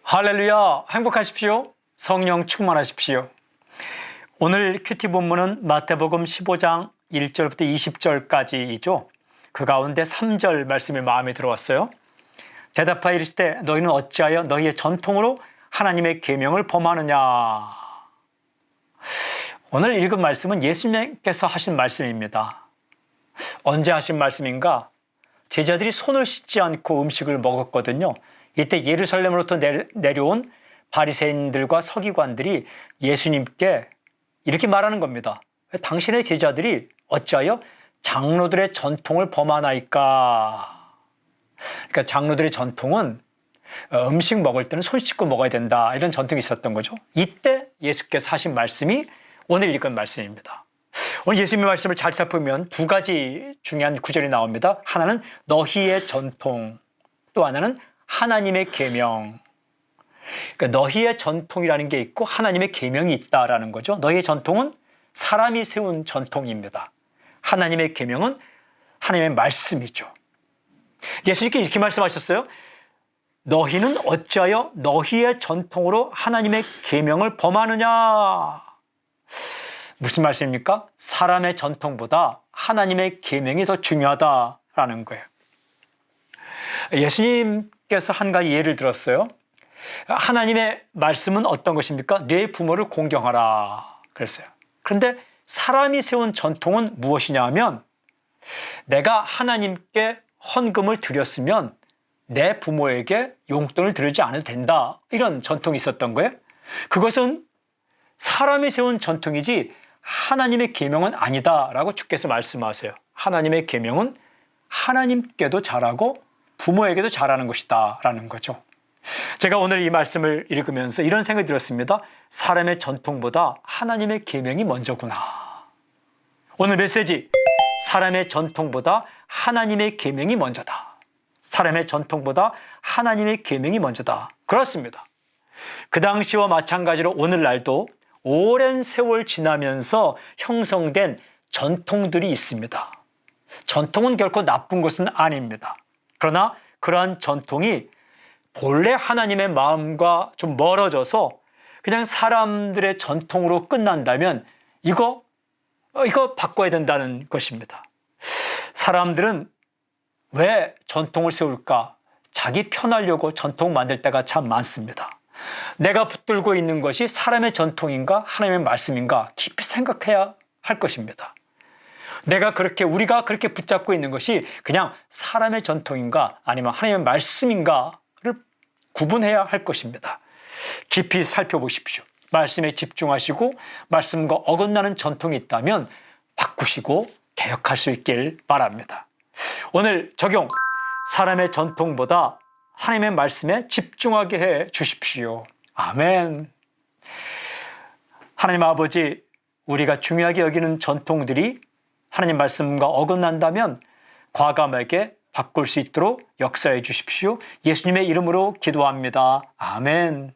할렐루야, 행복하십시오. 성령 충만하십시오. 오늘 큐티 본문은 마태복음 15장 1절부터 20절까지이죠. 그 가운데 3절 말씀이 마음에 들어왔어요. 대답하여 이르시되 너희는 어찌하여 너희의 전통으로 하나님의 계명을 범하느냐. 오늘 읽은 말씀은 예수님께서 하신 말씀입니다. 언제 하신 말씀인가? 제자들이 손을 씻지 않고 음식을 먹었거든요. 이때 예루살렘으로부터 내려온 바리새인들과 서기관들이 예수님께 이렇게 말하는 겁니다. 당신의 제자들이 어찌하여 장로들의 전통을 범하나이까? 그러니까 장로들의 전통은 음식 먹을 때는 손 씻고 먹어야 된다, 이런 전통이 있었던 거죠. 이때 예수께서 하신 말씀이 오늘 읽은 말씀입니다. 오늘 예수님의 말씀을 잘 살펴보면 두 가지 중요한 구절이 나옵니다. 하나는 너희의 전통, 또 하나는 하나님의 계명. 그러니까 너희의 전통이라는 게 있고 하나님의 계명이 있다라는 거죠. 너희의 전통은 사람이 세운 전통입니다. 하나님의 계명은 하나님의 말씀이죠. 예수님께 이렇게 말씀하셨어요. 너희는 어찌하여 너희의 전통으로 하나님의 계명을 범하느냐. 무슨 말씀입니까? 사람의 전통보다 하나님의 계명이 더 중요하다라는 거예요. 예수님께서 한 가지 예를 들었어요. 하나님의 말씀은 어떤 것입니까? 네 부모를 공경하라 그랬어요. 그런데 사람이 세운 전통은 무엇이냐 하면 내가 하나님께 헌금을 드렸으면 내 부모에게 용돈을 드리지 않아도 된다, 이런 전통이 있었던 거예요. 그것은 사람이 세운 전통이지 하나님의 계명은 아니다라고 주께서 말씀하세요. 하나님의 계명은 하나님께도 잘하고 부모에게도 잘하는 것이다 라는 거죠. 제가 오늘 이 말씀을 읽으면서 이런 생각이 들었습니다. 사람의 전통보다 하나님의 계명이 먼저구나. 오늘 메시지, 사람의 전통보다 하나님의 계명이 먼저다. 사람의 전통보다 하나님의 계명이 먼저다. 그렇습니다. 그 당시와 마찬가지로 오늘날도 오랜 세월 지나면서 형성된 전통들이 있습니다. 전통은 결코 나쁜 것은 아닙니다. 그러나 그러한 전통이 본래 하나님의 마음과 좀 멀어져서 그냥 사람들의 전통으로 끝난다면 이거 바꿔야 된다는 것입니다. 사람들은 왜 전통을 세울까? 자기 편하려고 전통 만들 때가 참 많습니다. 내가 붙들고 있는 것이 사람의 전통인가 하나님의 말씀인가 깊이 생각해야 할 것입니다. 우리가 그렇게 붙잡고 있는 것이 그냥 사람의 전통인가 아니면 하나님의 말씀인가를 구분해야 할 것입니다. 깊이 살펴보십시오. 말씀에 집중하시고 말씀과 어긋나는 전통이 있다면 바꾸시고 개혁할 수 있길 바랍니다. 오늘 적용, 사람의 전통보다 하나님의 말씀에 집중하게 해 주십시오. 아멘. 하나님 아버지, 우리가 중요하게 여기는 전통들이 하나님 말씀과 어긋난다면 과감하게 바꿀 수 있도록 역사해 주십시오. 예수님의 이름으로 기도합니다. 아멘.